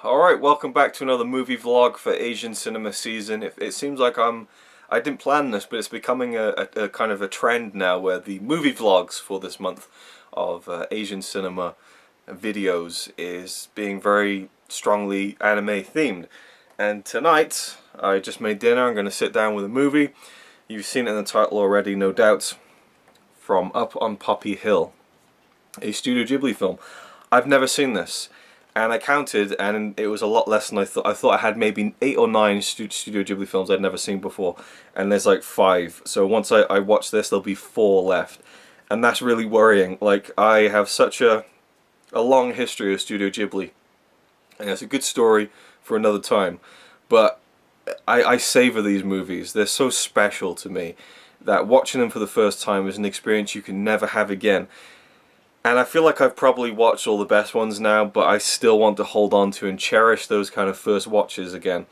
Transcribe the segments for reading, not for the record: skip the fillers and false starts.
Alright, welcome back to another movie vlog for Asian cinema season. It seems like I didn't plan this, but it's becoming a kind of a trend now where the movie vlogs for this month of Asian cinema videos is being very strongly anime themed. And tonight, I just made dinner. I'm going to sit down with a movie. You've seen it in the title already, no doubt, from Up on Poppy Hill, a Studio Ghibli film. I've never seen this. And I counted, and it was a lot less than I thought. I thought I had maybe 8 or 9 Studio Ghibli films I'd never seen before, and there's like 5. So once I watch this, there'll be 4 left, and that's really worrying. Like, I have such a long history of Studio Ghibli, and it's a good story for another time. But I savor these movies. They're so special to me that watching them for the first time is an experience you can never have again. And I feel like I've probably watched all the best ones now, but I still want to hold on to and cherish those kind of first watches again.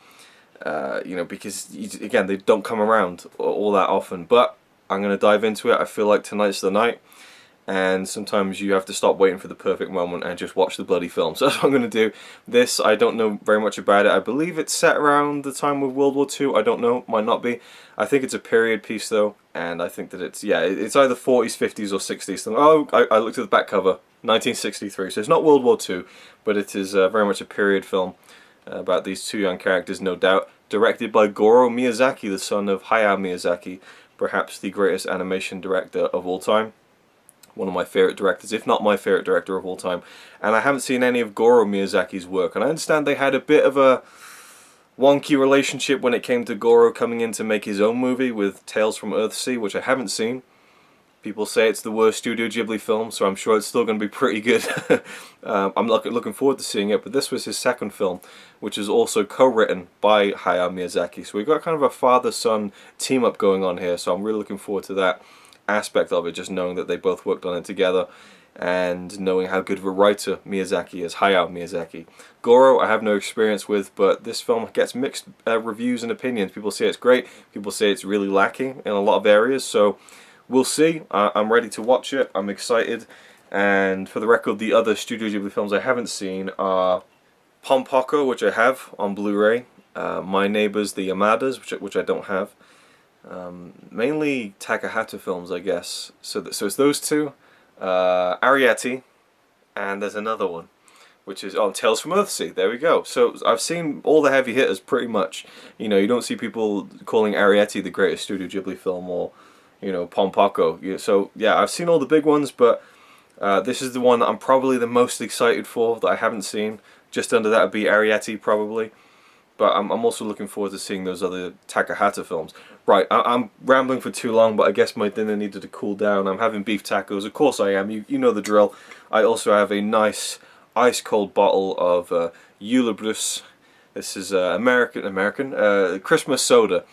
You know, because, again, they don't come around all that often. But I'm going to dive into it. I feel like tonight's the night. And sometimes you have to stop waiting for the perfect moment and just watch the bloody film. So that's what I'm going to do. This, I don't know very much about it. I believe it's set around the time of World War II. I don't know. Might not be. I think it's a period piece, though. And I think that it's, yeah, it's either 40s, 50s, or 60s. Oh, I looked at the back cover. 1963. So it's not World War II, but it is very much a period film about these 2 young characters, no doubt. Directed by Goro Miyazaki, the son of Hayao Miyazaki. Perhaps the greatest animation director of all time. One of my favourite directors, if not my favourite director of all time. And I haven't seen any of Goro Miyazaki's work. And I understand they had a bit of a wonky relationship when it came to Goro coming in to make his own movie with Tales from Earthsea, which I haven't seen. People say it's the worst Studio Ghibli film, so I'm sure it's still going to be pretty good. I'm looking forward to seeing it, but this was his second film, which is also co-written by Hayao Miyazaki. So we've got kind of a father-son team-up going on here, so I'm really looking forward to that aspect of it, just knowing that they both worked on it together and knowing how good of a writer Miyazaki is, Hayao Miyazaki. Goro I have no experience with, but this film gets mixed reviews and opinions. People say it's great, people say it's really lacking in a lot of areas, so we'll see. I'm ready to watch it, I'm excited, and for the record, the other Studio Ghibli films I haven't seen are Pompoko, which I have on Blu-ray, My Neighbors the Yamadas, which I don't have, mainly Takahata films, I guess. So it's those 2, Arrietty, and there's another one, which is Tales from Earthsea. There we go. So I've seen all the heavy hitters pretty much. You know, you don't see people calling Arrietty the greatest Studio Ghibli film, or, you know, Pompoko. So yeah, I've seen all the big ones, but this is the one that I'm probably the most excited for that I haven't seen. Just under that would be Arrietty, probably. But I'm also looking forward to seeing those other Takahata films. Right, I'm rambling for too long, but I guess my dinner needed to cool down. I'm having beef tacos. Of course I am. You know the drill. I also have a nice ice-cold bottle of Eulabrus. This is American Christmas soda.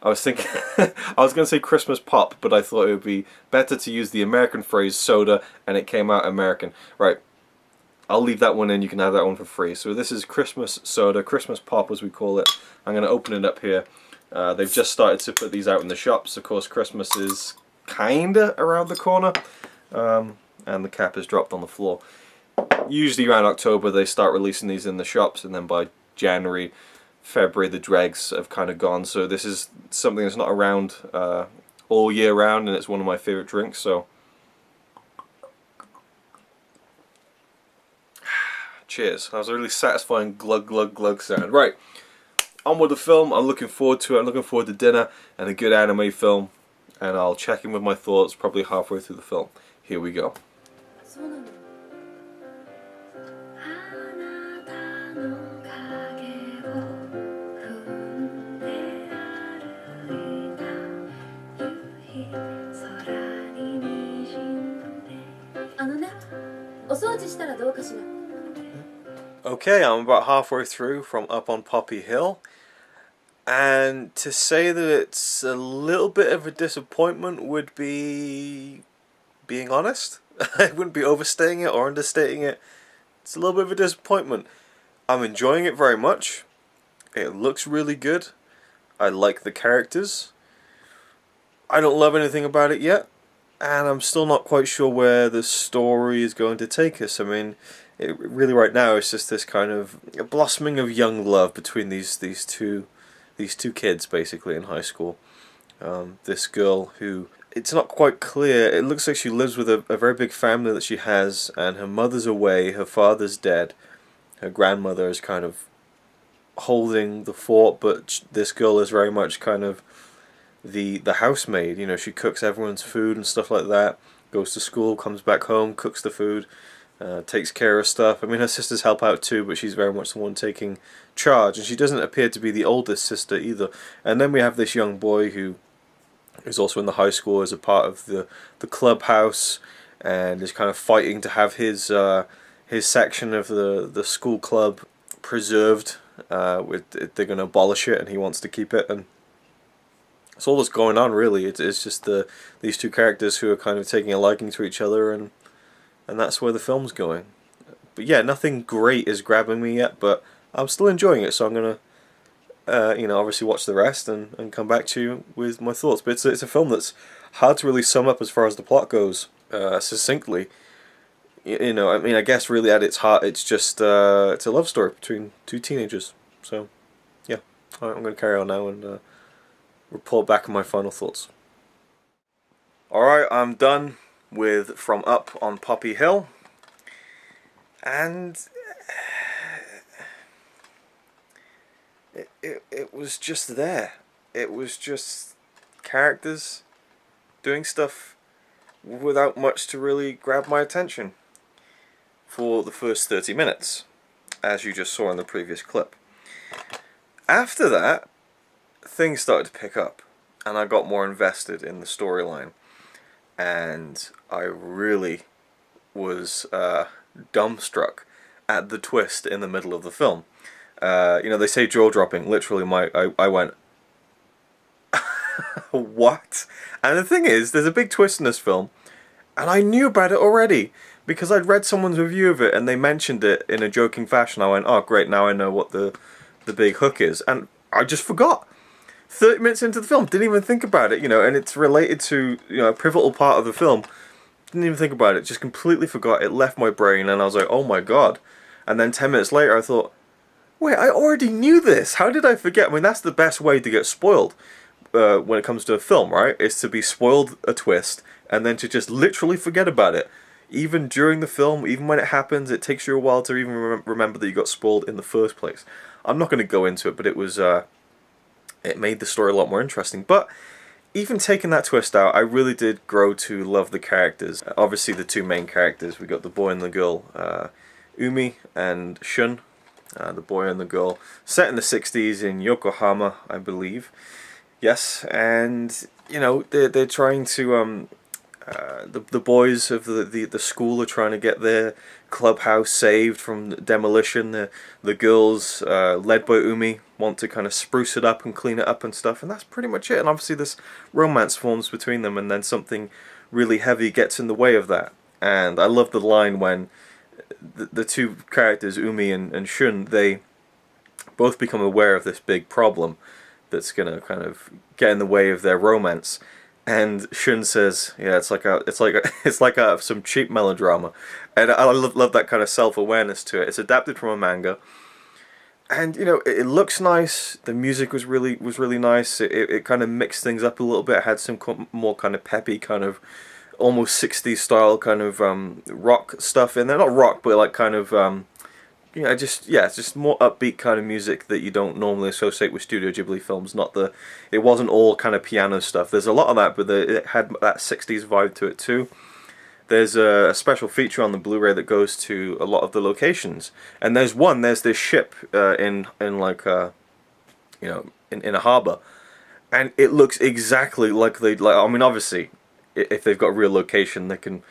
I was thinking, I was going to say Christmas pop, but I thought it would be better to use the American phrase soda, and it came out American. Right. I'll leave that one in, you can have that one for free. So this is Christmas soda, Christmas pop as we call it. I'm going to open it up here. They've just started to put these out in the shops. Of course, Christmas is kinda around the corner. And the cap is dropped on the floor. Usually around October they start releasing these in the shops, and then by January, February the dregs have kind of gone. So this is something that's not around all year round, and it's one of my favourite drinks. So cheers. That was a really satisfying glug glug glug sound. Right, on with the film. I'm looking forward to it. I'm looking forward to dinner and a good anime film. And I'll check in with my thoughts probably halfway through the film. Here we go. Okay, I'm about halfway through from Up on Poppy Hill, and to say that it's a little bit of a disappointment would be being honest. I wouldn't be overstating it or understating it. It's a little bit of a disappointment. I'm enjoying it very much. It looks really good. I like the characters. I don't love anything about it yet, and I'm still not quite sure where the story is going to take us. I mean, really right now it's just this kind of blossoming of young love between these two kids basically in high school. This girl who, it's not quite clear, it looks like she lives with a very big family that she has, and her mother's away, her father's dead, her grandmother is kind of holding the fort, but this girl is very much kind of the housemaid. You know, she cooks everyone's food and stuff like that, goes to school, comes back home, cooks the food, takes care of stuff. I mean, her sisters help out too, but she's very much the one taking charge, and she doesn't appear to be the oldest sister either. And then we have this young boy who is also in the high school as a part of the clubhouse, and is kind of fighting to have his section of the school club preserved. They're going to abolish it, and he wants to keep it, and that's all that's going on really. It's just these two characters who are kind of taking a liking to each other, and that's where the film's going. But yeah, nothing great is grabbing me yet, but I'm still enjoying it, so I'm gonna obviously watch the rest and come back to you with my thoughts. But it's a film that's hard to really sum up as far as the plot goes succinctly. You know, I mean, I guess really at its heart, it's just it's a love story between two teenagers. So yeah, alright, I'm going to carry on now and report back on my final thoughts. Alright, I'm done with From Up on Poppy Hill, and it was just there. It was just characters doing stuff without much to really grab my attention for the first 30 minutes, as you just saw in the previous clip. After that, things started to pick up, and I got more invested in the storyline, and I really was dumbstruck at the twist in the middle of the film. You know, they say jaw-dropping. Literally, I went, what? And the thing is, there's a big twist in this film, and I knew about it already, because I'd read someone's review of it, and they mentioned it in a joking fashion. I went, oh great, now I know what the big hook is, and I just forgot. 30 minutes into the film, didn't even think about it, you know, and it's related to, you know, a pivotal part of the film. Didn't even think about it, just completely forgot. It left my brain, and I was like, oh my god. And then 10 minutes later, I thought, wait, I already knew this. How did I forget? I mean, that's the best way to get spoiled when it comes to a film, right? Is to be spoiled a twist, and then to just literally forget about it. Even during the film, even when it happens, it takes you a while to even remember that you got spoiled in the first place. I'm not going to go into it, but it was it made the story a lot more interesting. But even taking that twist out, I really did grow to love the characters. Obviously, the two main characters, we got the boy and the girl, Umi and Shun. The boy and the girl, set in the 60s in Yokohama, I believe. Yes, and you know, they're trying to the boys of the school are trying to get their clubhouse saved from demolition. The girls, led by Umi, want to kind of spruce it up and clean it up and stuff, and that's pretty much it. And obviously this romance forms between them, and then something really heavy gets in the way of that. And I love the line when the two characters, Umi and Shun, they both become aware of this big problem that's gonna kind of get in the way of their romance. And Shun says, "Yeah, it's like some cheap melodrama," and I love that kind of self-awareness to it. It's adapted from a manga, and you know, it looks nice. The music was really nice. It kind of mixed things up a little bit. It had some more kind of peppy, kind of almost 60s style kind of rock stuff in there. Not rock, but like kind of you know, it's just more upbeat kind of music that you don't normally associate with Studio Ghibli films. It wasn't all kind of piano stuff. There's a lot of that, but it had that 60s vibe to it too. There's a special feature on the Blu-ray that goes to a lot of the locations, and there's this ship in like you know, in a harbour, and it looks exactly like I mean, obviously, if they've got a real location, they can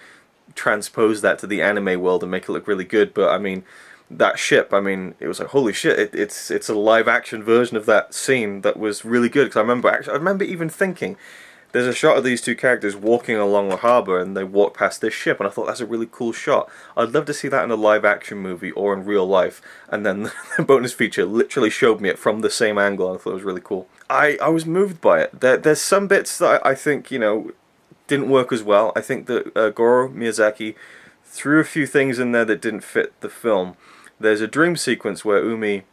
transpose that to the anime world and make it look really good. But I mean, that ship, I mean, it was like, holy shit, it's a live action version of that scene that was really good. Because I remember even thinking, there's a shot of these two characters walking along the harbour, and they walk past this ship, and I thought that's a really cool shot. I'd love to see that in a live action movie or in real life. And then the bonus feature literally showed me it from the same angle, and I thought it was really cool. I was moved by it. There's some bits that I think, you know, didn't work as well. I think that Goro Miyazaki threw a few things in there that didn't fit the film. There's a dream sequence where Umi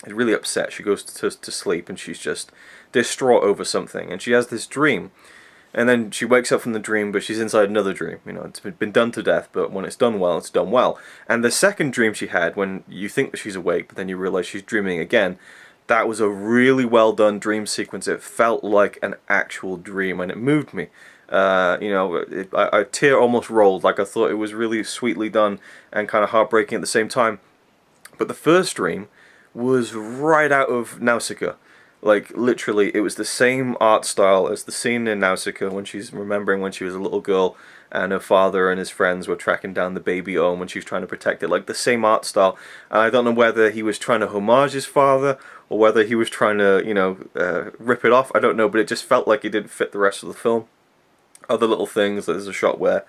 is really upset. She goes to sleep and she's just distraught over something, and she has this dream. And then she wakes up from the dream, but she's inside another dream. You know, it's been done to death, but when it's done well, it's done well. And the second dream she had, when you think that she's awake, but then you realize she's dreaming again, that was a really well done dream sequence. It felt like an actual dream, and it moved me. You know, a tear almost rolled. Like, I thought it was really sweetly done and kind of heartbreaking at the same time. But the first dream was right out of Nausicaa. Like, literally, it was the same art style as the scene in Nausicaa when she's remembering when she was a little girl and her father and his friends were tracking down the baby Ohm when she was trying to protect it. Like, the same art style. And I don't know whether he was trying to homage his father or whether he was trying to, you know, rip it off. I don't know, but it just felt like it didn't fit the rest of the film. Other little things, there's a shot where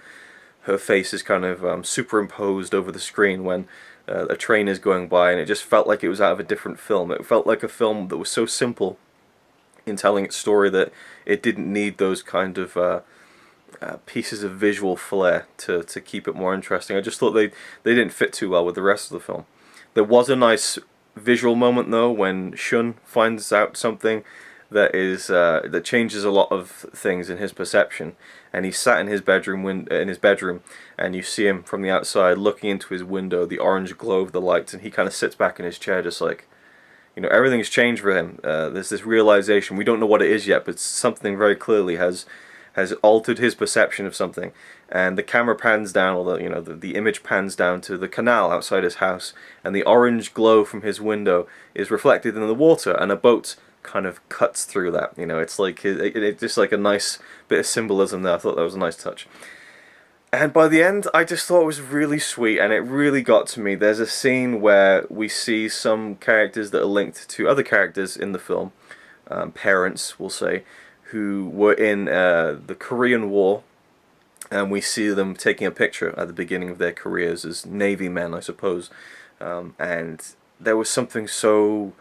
her face is kind of superimposed over the screen when a train is going by, and it just felt like it was out of a different film. It felt like a film that was so simple in telling its story that it didn't need those kind of pieces of visual flair to keep it more interesting. I just thought they didn't fit too well with the rest of the film. There was a nice visual moment though when Shun finds out something that is that changes a lot of things in his perception, and he's sat in his bedroom and you see him from the outside looking into his window, the orange glow of the lights, and he kind of sits back in his chair just like, you know, everything's changed for him. There's this realization, we don't know what it is yet, but something very clearly has altered his perception of something. And the camera pans down, or the image pans down to the canal outside his house, and the orange glow from his window is reflected in the water, and a boat kind of cuts through that. You know, it's like it's just like a nice bit of symbolism there. I thought that was a nice touch. And by the end, I just thought it was really sweet, and it really got to me. There's a scene where we see some characters that are linked to other characters in the film, parents, we'll say, who were in the Korean War, and we see them taking a picture at the beginning of their careers as Navy men, I suppose. And there was something so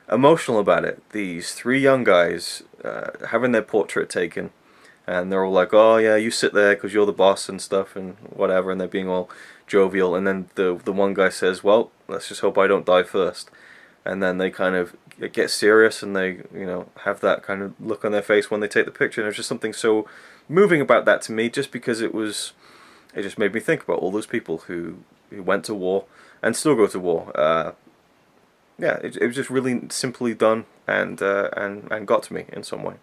emotional about it. These three young guys having their portrait taken, and they're all like, oh yeah, you sit there because you're the boss and stuff and whatever, and they're being all jovial, and then the one guy says, well, let's just hope I don't die first. And then they kind of get serious, and they, you know, have that kind of look on their face when they take the picture, and there's just something so moving about that to me, just because it just made me think about all those people who went to war and still go to war. Yeah, it was just really simply done, and got to me in some way.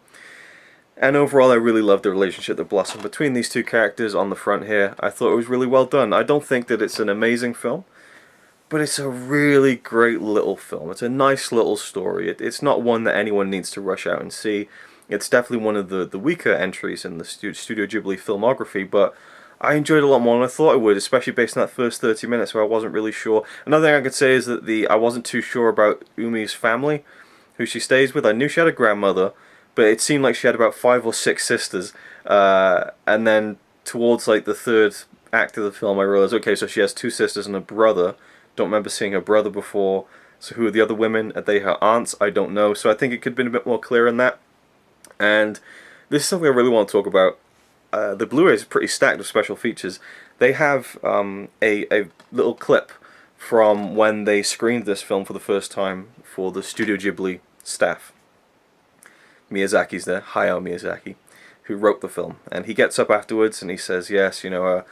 And overall, I really loved the relationship that blossomed between these two characters on the front here. I thought it was really well done. I don't think that it's an amazing film, but it's a really great little film. It's a nice little story. It's not one that anyone needs to rush out and see. It's definitely one of the weaker entries in the Studio Ghibli filmography, but I enjoyed it a lot more than I thought I would, especially based on that first 30 minutes where I wasn't really sure. Another thing I could say is that I wasn't too sure about Umi's family, who she stays with. I knew she had a grandmother, but it seemed like she had about 5 or 6 sisters. And then towards like the third act of the film, I realized, okay, so she has 2 sisters and a brother. Don't remember seeing her brother before. So who are the other women? Are they her aunts? I don't know. So I think it could have been a bit more clear in that. And this is something I really want to talk about. The Blu-ray is pretty stacked with special features. They have a little clip from when they screened this film for the first time for the Studio Ghibli staff. Miyazaki's there, Hayao Miyazaki, who wrote the film. And he gets up afterwards and he says, yes, you know,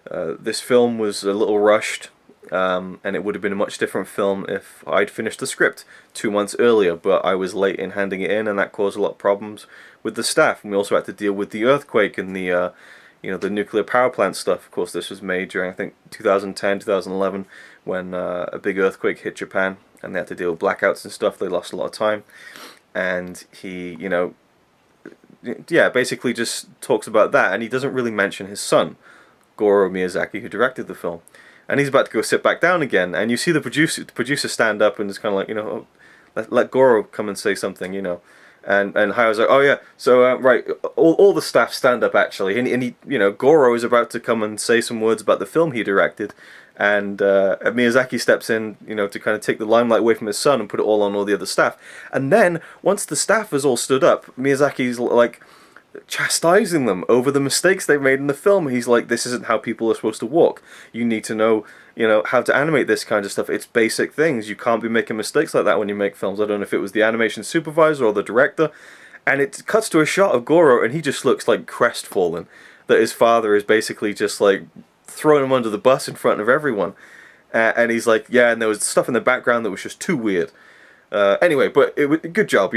this film was a little rushed, and it would have been a much different film if I'd finished the script 2 months earlier, but I was late in handing it in, and that caused a lot of problems with the staff. And we also had to deal with the earthquake and the the nuclear power plant stuff. Of course, this was made during, I think, 2010, 2011, when a big earthquake hit Japan, and they had to deal with blackouts and stuff. They lost a lot of time. And he, basically just talks about that, and he doesn't really mention his son, Goro Miyazaki, who directed the film. And he's about to go sit back down again, and you see the producer stand up and is kind of like, let Goro come and say something, And Hayao's like, oh yeah, so right, all the staff stand up actually, and he, Goro is about to come and say some words about the film he directed, and Miyazaki steps in, to kind of take the limelight away from his son and put it all on all the other staff. And then once the staff has all stood up, Miyazaki's like chastising them over the mistakes they made in the film. He's like, this isn't how people are supposed to walk. You need to know, how to animate this kind of stuff. It's basic things. You can't be making mistakes like that when you make films. I don't know if it was the animation supervisor or the director. And it cuts to a shot of Goro, and he just looks like crestfallen that his father is basically just like throwing him under the bus in front of everyone. And he's like, yeah, and there was stuff in the background that was just too weird. Anyway, but good job,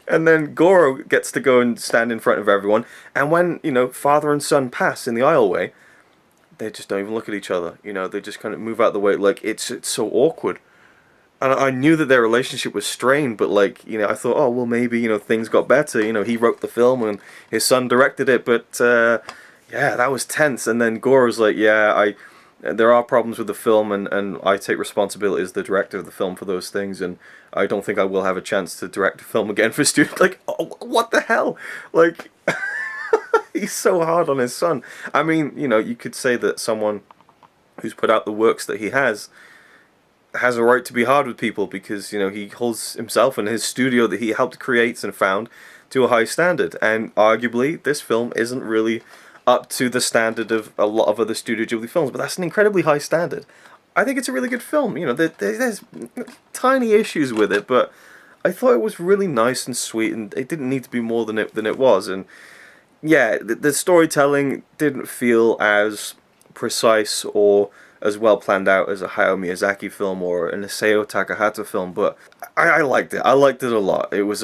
And then Goro gets to go and stand in front of everyone. And when, father and son pass in the aisleway, they just don't even look at each other. They just kind of move out the way. Like, it's so awkward. And I knew that their relationship was strained, but I thought, oh, well, maybe, things got better. He wrote the film and his son directed it. But, yeah, that was tense. And then Goro's like, yeah, there are problems with the film, and I take responsibility as the director of the film for those things, and I don't think I will have a chance to direct a film again for students. Like, oh, what the hell? Like, he's so hard on his son. I mean, you could say that someone who's put out the works that he has a right to be hard with people because, he holds himself and his studio that he helped create and found to a high standard, and arguably this film isn't really up to the standard of a lot of other Studio Ghibli films, but that's an incredibly high standard. I think it's a really good film. There's tiny issues with it, but I thought it was really nice and sweet, and it didn't need to be more than it was. And yeah, the storytelling didn't feel as precise or as well planned out as a Hayao Miyazaki film or an Isao Takahata film, but I liked it. I liked it a lot. I was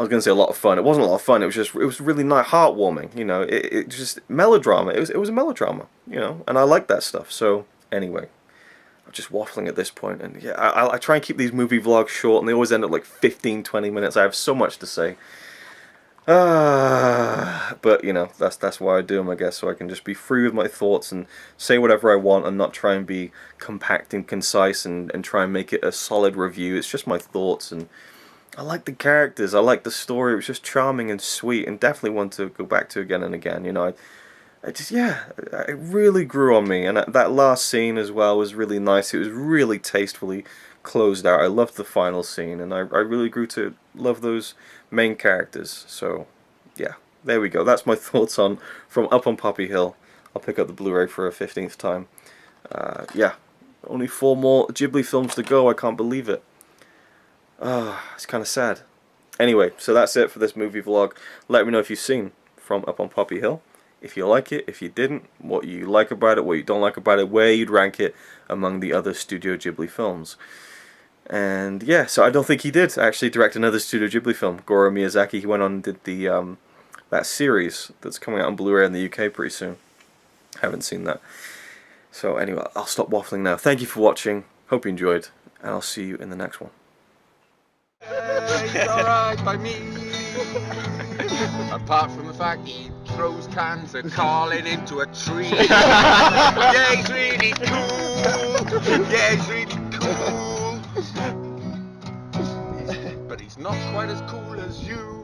going to say a lot of fun. It wasn't a lot of fun. It was really nice, heartwarming. It just melodrama. It was a melodrama. And I like that stuff. So anyway, I'm just waffling at this point. And yeah, I try and keep these movie vlogs short, and they always end up like 15-20 minutes. I have so much to say. But that's why I do them, I guess, so I can just be free with my thoughts and say whatever I want and not try and be compact and concise and try and make it a solid review. It's just my thoughts, and I like the characters, I like the story. It was just charming and sweet, and definitely one to go back to again and again. It really grew on me, and that last scene as well was really nice. It was really tastefully closed out. I loved the final scene, and I really grew to love those main characters. So yeah, there we go. That's my thoughts from Up on Poppy Hill. I'll pick up the Blu-ray for a 15th time. Yeah, only 4 more Ghibli films to go. I can't believe it. It's kind of sad. Anyway, so that's it for this movie vlog. Let me know if you've seen From Up on Poppy Hill. If you like it, if you didn't, what you like about it, what you don't like about it, where you'd rank it among the other Studio Ghibli films. And yeah, so I don't think he did actually direct another Studio Ghibli film. Goro Miyazaki, he went on and did the that series that's coming out on Blu-ray in the UK pretty soon. Haven't seen that. So anyway, I'll stop waffling now. Thank you for watching. Hope you enjoyed, and I'll see you in the next one. It's alright by me. Apart from the fact he throws cans of Carlin into a tree. Yeah, he's really cool. Yeah, he's really cool. But he's not quite as cool as you.